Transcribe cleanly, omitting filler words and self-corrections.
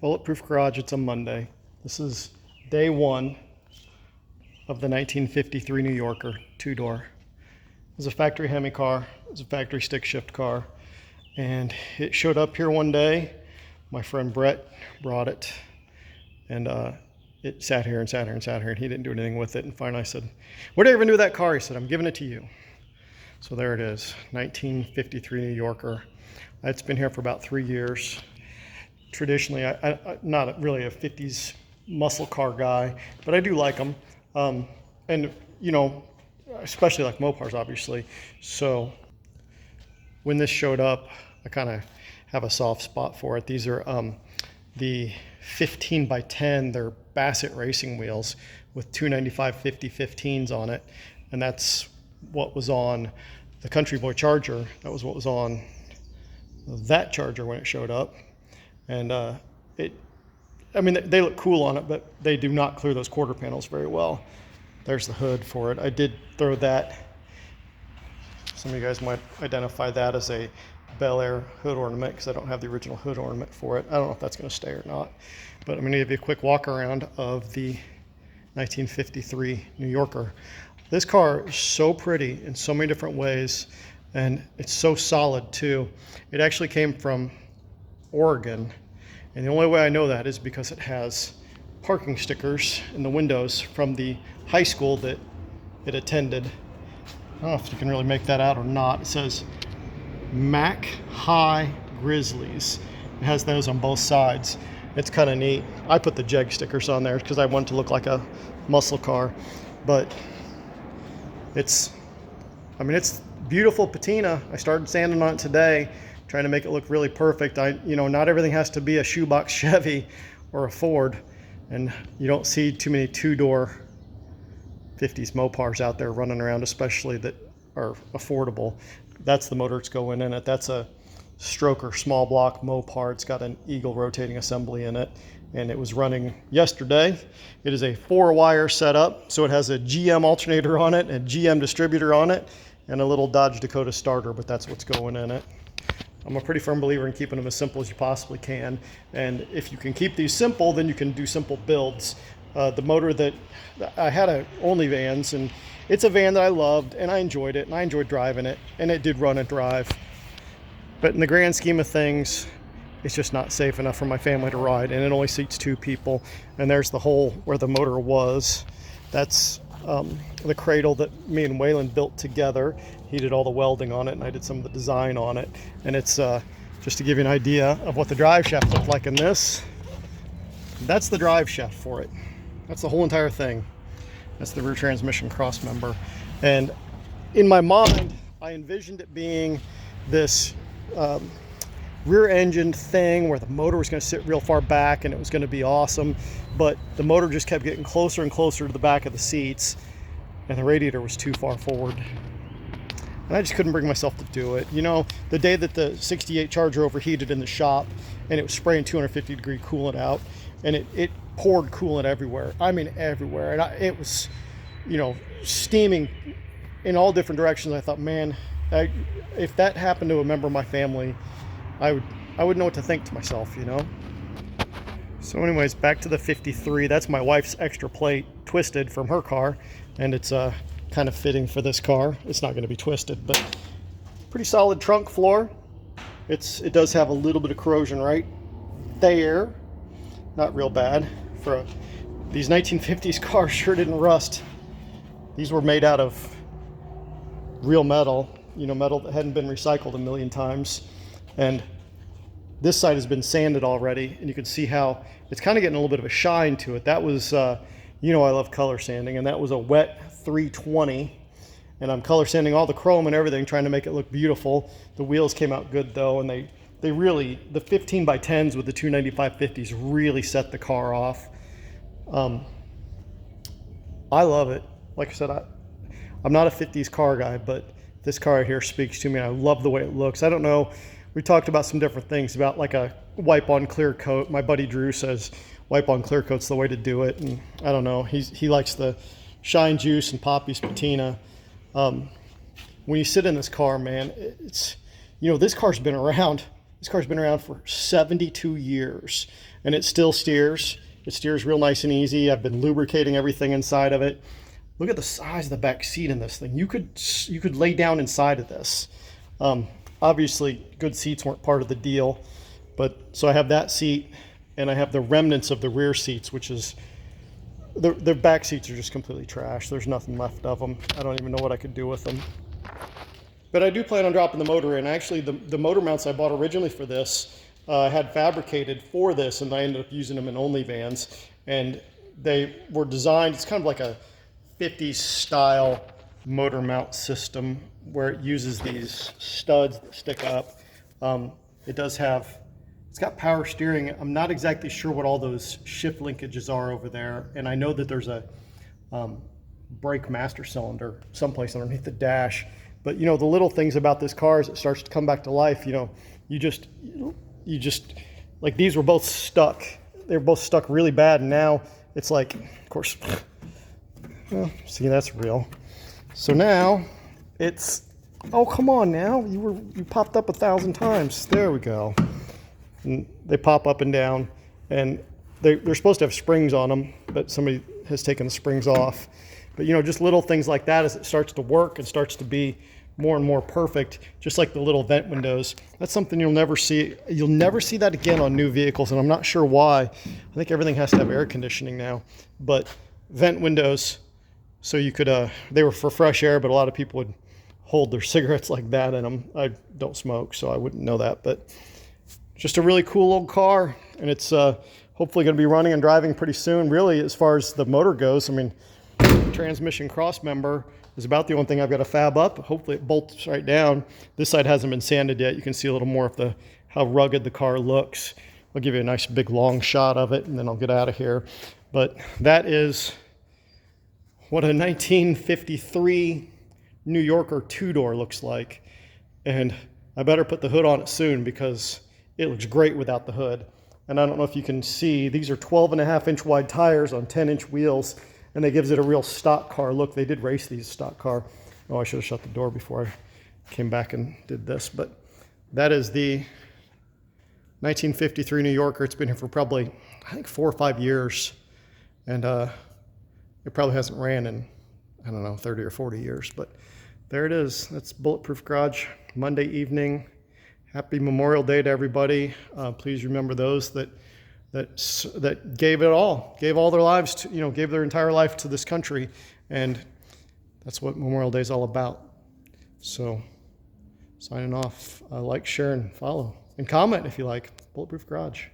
Bulletproof Garage. It's a Monday. This is day one of the 1953 New Yorker, two-door. It was a factory Hemi car. It was a factory stick shift car. And it showed up here one day. My friend Brett brought it. And it sat here and sat here and sat here, and he didn't do anything with it. And finally I said, "What do you even do with that car?" He said, "I'm giving it to you." So there it is, 1953 New Yorker. It's been here for about 3 years. Traditionally, I'm not really a 50s muscle car guy, but I do like them. And, you know, especially like Mopars, obviously. So when this showed up, I kind of have a soft spot for it. These are the 15 by 10. They're Bassett racing wheels with 295 50-15s on it. And that's what was on the Country Boy Charger. That was what was on that Charger when it showed up. And I mean, they look cool on it, but they do not clear those quarter panels very well. There's the hood for it. I did throw that. Some of you guys might identify that as a Bel Air hood ornament because I don't have the original hood ornament for it. I don't know if that's going to stay or not, but I'm going to give you a quick walk around of the 1953 New Yorker. This car is so pretty in so many different ways, and it's so solid too. It actually came from Oregon, and the only way I know that is because it has parking stickers in the windows from the high school that it attended. I don't know if you can really make that out or not. It says Mac High Grizzlies. It has those on both sides. It's kind of neat. I put the Jeg stickers on there because I want it to look like a muscle car, but it's beautiful patina. I started sanding on it today, trying to make it look really perfect. Not everything has to be a shoebox Chevy or a Ford, and you don't see too many two-door 50s Mopars out there running around, especially that are affordable. That's the motor that's going in it. That's a Stroked Small Block Mopar. It's got an Eagle rotating assembly in it, and it was running yesterday. It is a 4-wire setup, so it has a GM alternator on it, a GM distributor on it, and a little Dodge Dakota starter, but that's what's going in it. I'm a pretty firm believer in keeping them as simple as you possibly can, and if you can keep these simple, then you can do simple builds. The motor that I had a Only Vans, and it's a van that I loved, and I enjoyed it, and I enjoyed driving it, and it did run and drive. But in the grand scheme of things, it's just not safe enough for my family to ride, and it only seats 2 people. And there's the hole where the motor was. That's the cradle that me and Waylon built together. He did all the welding on it, and I did some of the design on it. And it's just to give you an idea of what the drive shaft looked like in this. That's the drive shaft for it. That's the whole entire thing. That's the rear transmission cross member. And in my mind, I envisioned it being this rear-engined thing where the motor was going to sit real far back and it was going to be awesome, but the motor just kept getting closer and closer to the back of the seats, and the radiator was too far forward. And I just couldn't bring myself to do it. You know, the day that the 68 Charger overheated in the shop and it was spraying 250-degree coolant out, and it poured coolant everywhere. I mean, everywhere. And it was, steaming in all different directions. I thought, man, if that happened to a member of my family, I wouldn't know what to think to myself, So anyways, back to the 53. That's my wife's extra plate twisted from her car, and it's kind of fitting for this car. It's not going to be twisted, but pretty solid trunk floor. It does have a little bit of corrosion right there. Not real bad. These 1950s cars sure didn't rust. These were made out of real metal, metal that hadn't been recycled a million times. And this side has been sanded already, and you can see how it's kind of getting a little bit of a shine to it. That was, I love color sanding, and that was a wet 320. And I'm color sanding all the chrome and everything, trying to make it look beautiful. The wheels came out good though, and they really, the 15 by 10s with the 295 50s really set the car off. I love it. Like I said, I'm not a 50s car guy, but this car right here speaks to me. I love the way it looks. I don't know. We talked about some different things about like a wipe on clear coat. My buddy Drew says wipe on clear coat's the way to do it. And I don't know. He likes the Shine Juice and Poppy's patina. When you sit in this car, man, it's, this car's been around. This car's been around for 72 years and it still steers. It steers real nice and easy. I've been lubricating everything inside of it. Look at the size of the back seat in this thing. You could lay down inside of this. Obviously, good seats weren't part of the deal, but so I have that seat, and I have the remnants of the rear seats, which is the back seats are just completely trash. There's nothing left of them. I don't even know what I could do with them. But I do plan on dropping the motor in. Actually, the motor mounts I bought originally for this, I had fabricated for this, and I ended up using them in only vans. And they were designed, it's kind of like a 50s style motor mount system where it uses these studs that stick up. It's got power steering. I'm not exactly sure what all those shift linkages are over there. And I know that there's a brake master cylinder someplace underneath the dash. But you know, the little things about this car as it starts to come back to life, you know, you just, like these were both stuck. They were both stuck really bad. And now it's like, of course, well, see, that's real. So now it's, oh, come on now. You popped up 1,000 times. There we go. And they pop up and down, and they're supposed to have springs on them, but somebody has taken the springs off. But you know, just little things like that as it starts to work and starts to be more and more perfect, just like the little vent windows. That's something you'll never see. You'll never see that again on new vehicles, and I'm not sure why. I think everything has to have air conditioning now, but vent windows, so you could, they were for fresh air, but a lot of people would hold their cigarettes like that in them. I don't smoke, so I wouldn't know that, but just a really cool old car, and it's hopefully going to be running and driving pretty soon. Really, as far as the motor goes, I mean, transmission cross member is about the only thing I've got to fab up. Hopefully it bolts right down. This side hasn't been sanded yet. You can see a little more of how rugged the car looks. I'll give you a nice big long shot of it, and then I'll get out of here. But that is what a 1953 New Yorker two-door looks like. And I better put the hood on it soon because it looks great without the hood. And I don't know if you can see, these are 12.5-inch wide tires on 10-inch wheels, and it gives it a real stock car look. They did race these stock car. Oh, I should have shut the door before I came back and did this. But that is the 1953 New Yorker. It's been here for probably, I think, 4 or 5 years. And it probably hasn't ran in, I don't know, 30 or 40 years. But there it is. That's Bulletproof Garage, Monday evening. Happy Memorial Day to everybody. Please remember those that gave it all, gave all their lives to, gave their entire life to this country. And that's what Memorial Day is all about. So signing off, like, share, and follow. And comment if you like. Bulletproof Garage.